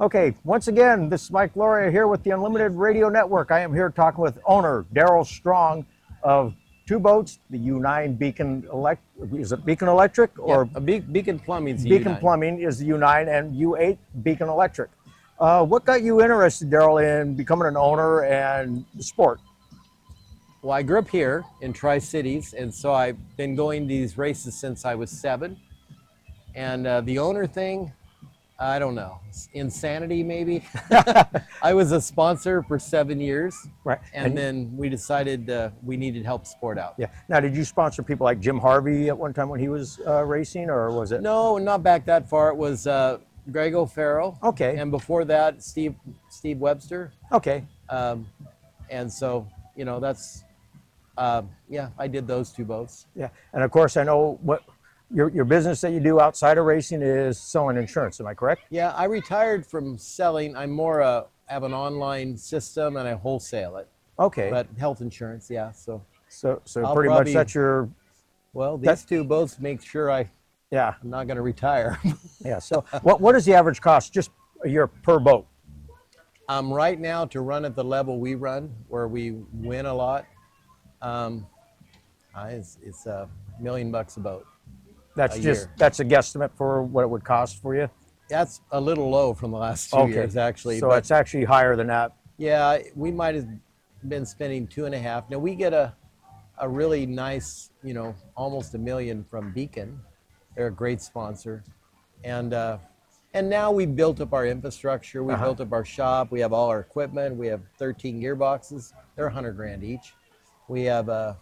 Okay, once again, this is Mike Loria here with the Unlimited Radio Network. I am here talking with owner Darrell Strong of two boats, the U9 Beacon is it Beacon Electric or Yep, a Beacon Plumbing's the Beacon U9. Plumbing is the U9 and U8 Beacon Electric. What got you interested, Darrell, in becoming an owner and the sport? Well, I grew up here in Tri-Cities, and so I've been going to these races since I was 7. And the owner thing, I don't know, insanity maybe. I was a sponsor for 7 years, Right. and then we decided we needed to help sport out. Yeah. Now, did you sponsor people like Jim Harvey at one time when he was racing, or was it? No, not back that far. It was Greg O'Farrell. Okay. And before that, Steve Webster. Okay. And so, that's, yeah, I did those two boats. Yeah. And of course, I know what your business that you do outside of racing is selling insurance. Am I correct? Yeah, I retired from selling. I'm more have an online system and I wholesale it. Okay. But health insurance, yeah. So I'll pretty much that's your. Well, these two boats make sure I'm not going to retire. Yeah. So what is the average cost just a year per boat? Right now, to run at the level we run, where we win a lot, it's $1 million a boat. That's year. That's a guesstimate for what it would cost for you. That's a little low from the last 2 years, actually. So it's actually higher than that. Yeah, we might have been spending 2.5. Now we get a really nice, almost $1 million from Beacon. They're a great sponsor, and now we've built up our infrastructure. We built up our shop. We have all our equipment. We have 13 gearboxes. They're $100,000 each. We have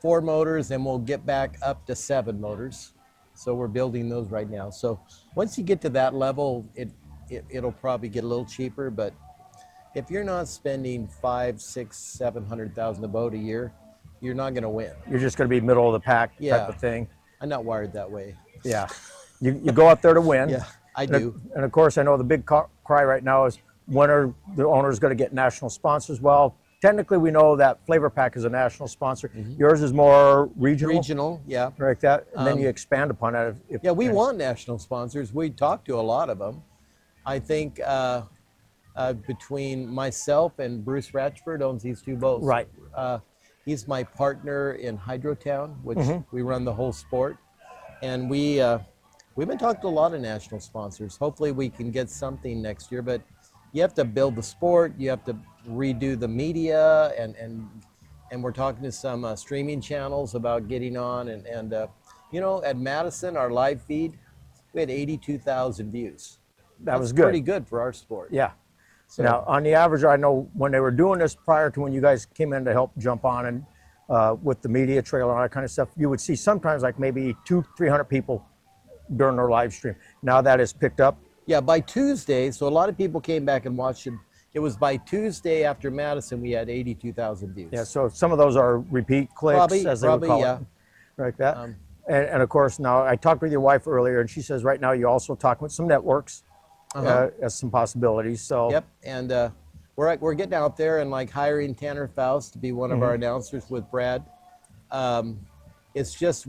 4 motors, and we'll get back up to 7 motors. So we're building those right now. So once you get to that level, it'll probably get a little cheaper. But if you're not spending $500,000, $600,000, $700,000 a boat a year, you're not going to win. You're just going to be middle of the pack type of thing. I'm not wired that way. Yeah, you go out there to win. Yeah, I do. And of course, I know the big cry right now is when are the owners going to get national sponsors? Well, technically, we know that Flavor Pack is a national sponsor. Yours is more regional. Regional, yeah. Like that, and then you expand upon that. Yeah, we want national sponsors. We talk to a lot of them. I think between myself and Bruce Ratchford owns these two boats. Right. He's my partner in Hydrotown, which we run the whole sport. And we've been talking to a lot of national sponsors. Hopefully we can get something next year, but you have to build the sport. You have to redo the media, and we're talking to some streaming channels about getting on. And at Madison, our live feed, we had 82,000 views. That was good. Pretty good for our sport. Yeah. So, now, on the average, I know when they were doing this prior to when you guys came in to help jump on and with the media trailer and all that kind of stuff, you would see sometimes like maybe 200-300 people during their live stream. Now that is picked up. Yeah, by Tuesday, so a lot of people came back and watched it. It was by Tuesday after Madison, we had 82,000 views. Yeah, so some of those are repeat clicks, as they would call it. Like that. And of course, now I talked with your wife earlier, and she says right now you also talk with some networks as some possibilities. So yep, and we're getting out there and like hiring Tanner Faust to be one of our announcers with Brad. It's just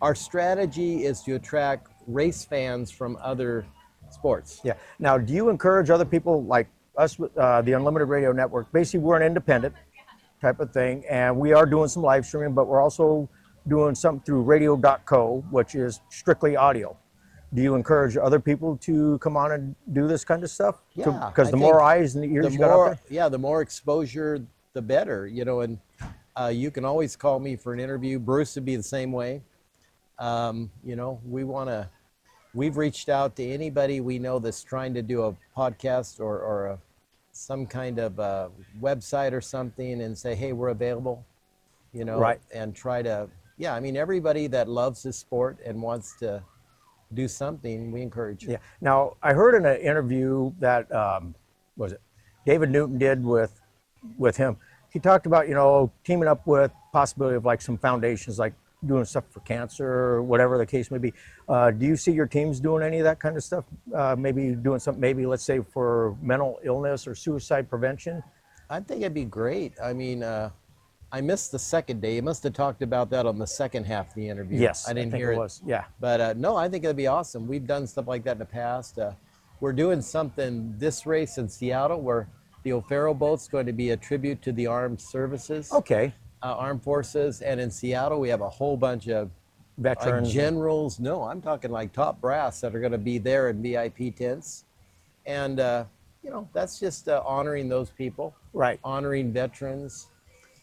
our strategy is to attract race fans from other sports. Yeah. Now, do you encourage other people like us, the Unlimited Radio Network? Basically, we're an independent type of thing, and we are doing some live streaming, but we're also doing something through radio.co, which is strictly audio. Do you encourage other people to come on and do this kind of stuff? Yeah. Because the more eyes and ears you got out there? Yeah, the more exposure, the better, and you can always call me for an interview. Bruce would be the same way. We've reached out to anybody we know that's trying to do a podcast or some kind of website or something and say, hey, we're available, Right. And try to, everybody that loves this sport and wants to do something, we encourage. Yeah. Now, I heard in an interview that, David Newton did with him. He talked about, teaming up with possibility of like some foundations, like doing stuff for cancer or whatever the case may be. Do you see your teams doing any of that kind of stuff? Maybe doing something, maybe let's say for mental illness or suicide prevention? I think it'd be great. I missed the second day. You must have talked about that on the second half of the interview. Yes, I didn't think hear it was. Yeah. But no, I think it'd be awesome. We've done stuff like that in the past. we're doing something this race in Seattle where the O'Farrell boat's going to be a tribute to the armed services, Okay. armed forces. And in Seattle, we have a whole bunch of like Veterans. generals. No, I'm talking like top brass that are going to be there in VIP tents. And, that's just honoring those people, Right. honoring veterans.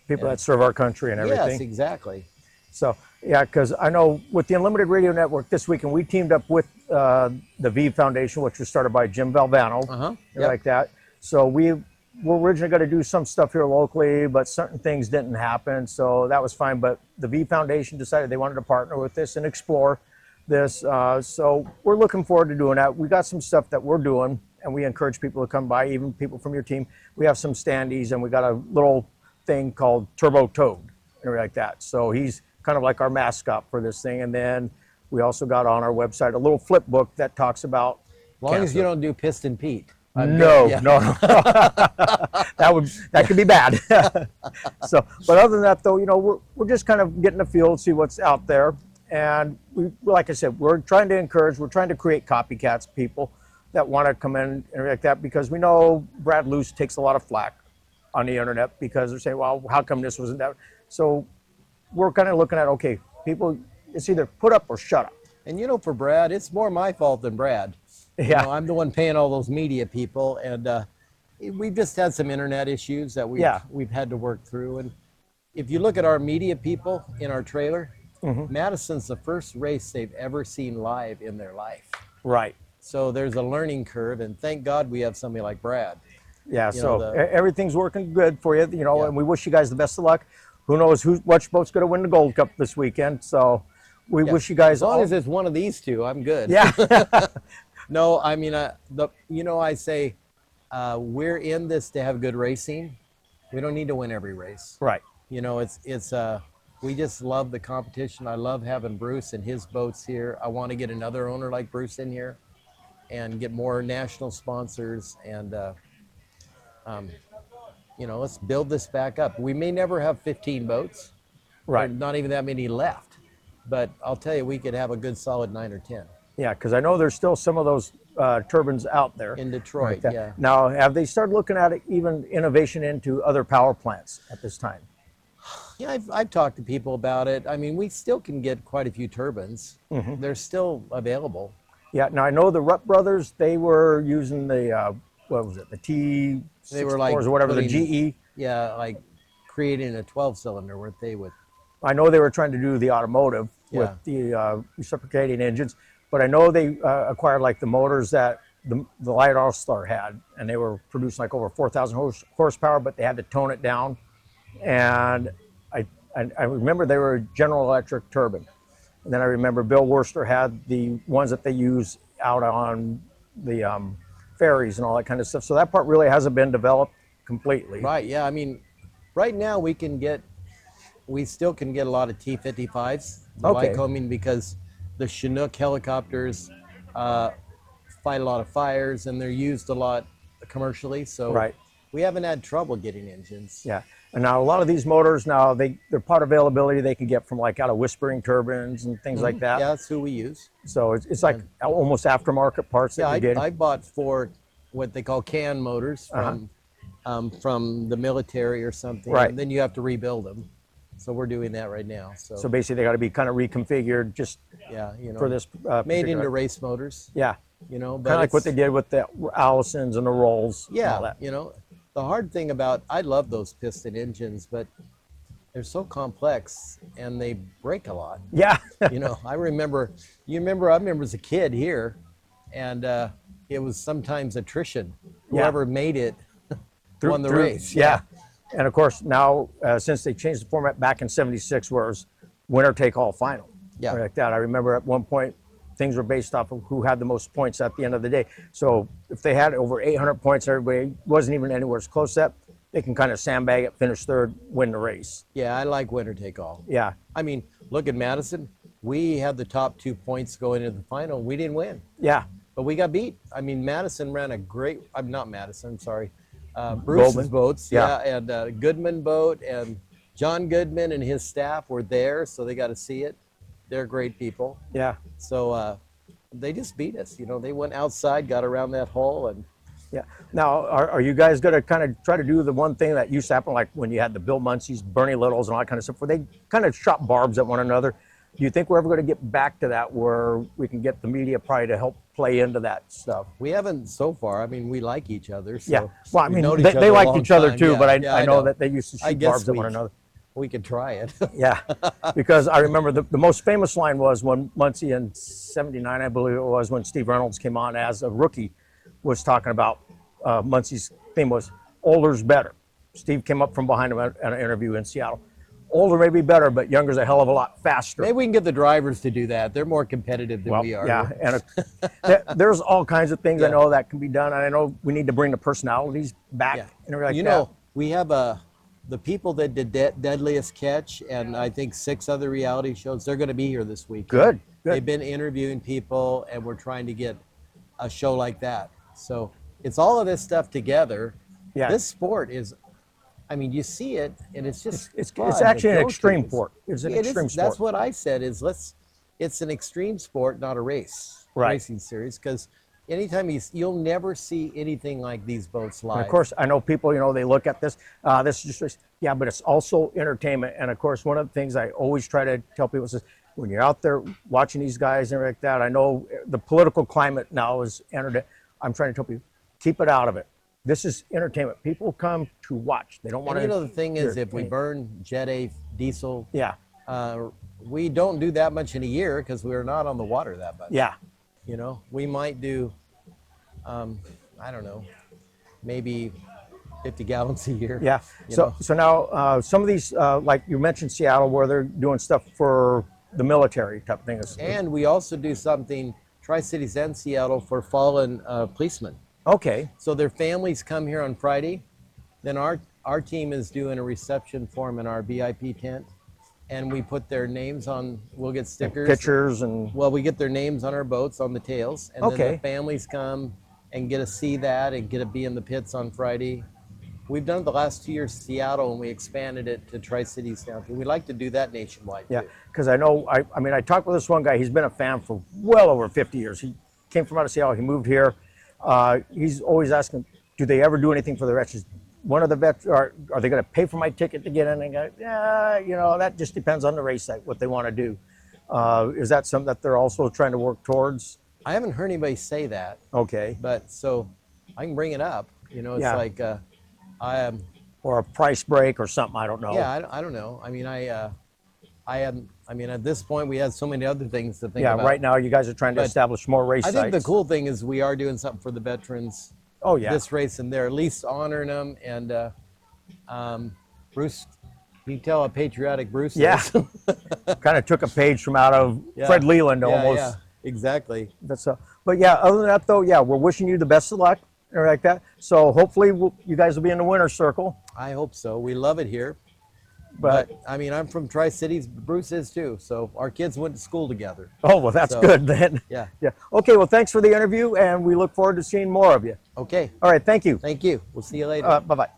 People And that serve our country and yes, everything. exactly. So, yeah, because I know with the Unlimited Radio Network this weekend, we teamed up with the V Foundation, which was started by Jim Valvano, Yep. like that. So we were originally going to do some stuff here locally, but certain things didn't happen. So that was fine. But the V Foundation decided they wanted to partner with this and explore this. So we're looking forward to doing that. We got some stuff that we're doing, and we encourage people to come by, even people from your team. We have some standees, and we got a little thing called Turbo Toad, and like that. So he's kind of like our mascot for this thing. And then we also got on our website a little flip book that talks about As long as you don't do Piston Pete. no, Yeah. no, no. that could be bad. So, but other than that, though, we're just kind of getting the feel, see what's out there, and we, like I said, we're trying to encourage, we're trying to create copycats, people that want to come in and like that, because we know Brad Luce takes a lot of flack on the internet because they're saying, well, how come this wasn't that? So we're kind of looking at, okay, people, it's either put up or shut up. And for Brad, it's more my fault than Brad. Yeah. I'm the one paying all those media people, and we've just had some internet issues that we've had to work through. And if you look at our media people in our trailer, Madison's the first race they've ever seen live in their life. Right. So there's a learning curve, and thank God we have somebody like Brad. Yeah, You so know, everything's working good for you, Yeah. and we wish you guys the best of luck. Who knows which boat's going to win the Gold Cup this weekend? So we wish you guys As long all. as it's one of these two, I'm good. Yeah. No, I mean, I say we're in this to have good racing. We don't need to win every race. Right. It's we just love the competition. I love having Bruce and his boats here. I want to get another owner like Bruce in here and get more national sponsors, and let's build this back up. We may never have 15 boats, Right. or not even that many left, but I'll tell you, we could have a good solid 9 or 10 Yeah, because I know there's still some of those turbines out there. in Detroit. That- Yeah. Now, have they started looking at it, even innovation into other power plants at this time? Yeah, I've talked to people about it. I mean, we still can get quite a few turbines. They're still available. Yeah. Now I know the Rupp brothers. They were using the what was it? The T64s They were like or whatever, the putting- GE. Yeah, like creating a 12-cylinder, weren't they? With I know they were trying to do the automotive with Yeah. the reciprocating engines, but I know they acquired like the motors that the Light All-Star had, and they were producing like over 4,000 horsepower, but they had to tone it down. And I remember they were a General Electric turbine. And then I remember Bill Worcester had the ones that they use out on the ferries and all that kind of stuff. So that part really hasn't been developed completely. right, yeah. I mean, right now we still can get a lot of T-55s, the Okay. Lycoming, because the Chinook helicopters fight a lot of fires, and they're used a lot commercially. So Right. we haven't had trouble getting engines. Yeah. And now a lot of these motors now, their part availability they can get from like out of Whispering turbines and things like that. Yeah, that's who we use. So it's like almost aftermarket parts that Yeah, you get. I bought 4 what they call can motors from the military or something. Right. And then you have to rebuild them. So we're doing that right now. So basically they got to be kind of reconfigured just yeah, for this made particular- into race motors. Yeah. But Kind of like what they did with the Allisons and the Rolls. And all Yeah, that. the hard thing about, I love those piston engines, but they're so complex and they break a lot. Yeah. I remember as a kid here, and it was sometimes attrition. Whoever made it won the race. Yeah. And of course now, since they changed the format back in '76, where it was winner take all final. Yeah. Like that. I remember at one point things were based off of who had the most points at the end of the day. So if they had over 800 points, everybody wasn't even anywhere as close to that. They can kind of sandbag it, finish third, win the race. Yeah, I like winner take all. Yeah. I mean, look at Madison. We had the top 2 points going into the final. We didn't win, Yeah. but we got beat. I mean, Madison ran a great. I'm not Madison. I'm sorry. Bruce's Goldman. boats. Yeah. And Goodman boat, and John Goodman and his staff were there, so they got to see it. They're great people. Yeah. So, they just beat us. You know, they went outside, got around that hole, and Yeah. Now, are you guys going to kind of try to do the one thing that used to happen, like when you had the Bill Muncies, Bernie Littles, and all that kind of stuff, where they kind of shot barbs at one another? Do you think we're ever going to get back to that, where we can get the media probably to help play into that stuff? we haven't so far. I mean, we like each other. So Yeah. Well, I we've mean, known each they other a liked long each other time. too, Yeah, but yeah, I know that they used to I shoot guess barbs at one another. we could try it. Yeah, because I remember the most famous line was when Muncie in '79, I believe it was, when Steve Reynolds came on as a rookie, was talking about Muncie's theme was older's better. Steve came up from behind him at an interview in Seattle. Older may be better, but younger is a hell of a lot faster. Maybe we can get the drivers to do that. They're more competitive than we are. Yeah, and there's all kinds of things I know that can be done. And I know we need to bring the personalities back. Yeah. And everything like You know, we have the people that did Deadliest Catch and I think 6 other reality shows. They're going to be here this week. Good. They've been interviewing people, and we're trying to get a show like that. So it's all of this stuff together. Yeah. This sport is, I mean, you see it, and it's just It's fun actually to an go extreme to. sport. It's an It is- extreme sport. That's what I said. It's an extreme sport, not a racing series. Because anytime you'll never see anything like these boats live. And of course, I know people, they look at this, this is just, yeah, but it's also entertainment. And of course, one of the things I always try to tell people is when you're out there watching these guys and everything like that, I know the political climate now is entered. I'm trying to tell people, keep it out of it. This is entertainment. People come to watch. They don't want to. The thing is, if we burn Jet A diesel, yeah, we don't do that much in a year because we're not on the water that much. yeah, We might do, I don't know, maybe 50 gallons a year. yeah. So now some of these, like you mentioned Seattle, where they're doing stuff for the military type things. And we also do something, Tri-Cities and Seattle, for fallen policemen. Okay. So their families come here on Friday. Then our team is doing a reception for them in our VIP tent. And we put their names on, we'll get stickers. Pictures and. Well, we get their names on our boats, on the tails. And then the families come and get to see that and get to be in the pits on Friday. We've done it the last 2 years in Seattle, and we expanded it to Tri-Cities now. We'd like to do that nationwide, Yeah, too. because I know, I mean, I talked with this one guy. He's been a fan for well over 50 years. He came from out of Seattle. He moved here. He's always asking, do they ever do anything for the veterans? One of the vets, are they going to pay for my ticket to get in? And go, yeah, that just depends on the race site, what they want to do. Is that something that they're also trying to work towards? I haven't heard anybody say that. Okay. But so I can bring it up. It's like I am. Or a price break or something, I don't know. Yeah, I don't know. I mean, I mean, at this point, we have so many other things to think about. Yeah, right now you guys are trying to establish more race sites. I think the cool thing is we are doing something for the veterans. Oh, yeah. This race, and they're at least honoring them. And Bruce, you tell how patriotic Bruce is. Kind of took a page from out of Fred Leland almost. Yeah, exactly. But yeah, other than that though, yeah, we're wishing you the best of luck and like that. So hopefully you guys will be in the winner's circle. I hope so. We love it here. But I mean, I'm from Tri-Cities. Bruce is too. So our kids went to school together. Oh, well, that's good then. Yeah. Yeah. Okay, well, thanks for the interview, and we look forward to seeing more of you. Okay. All right, thank you. Thank you. We'll see you later. Bye-bye.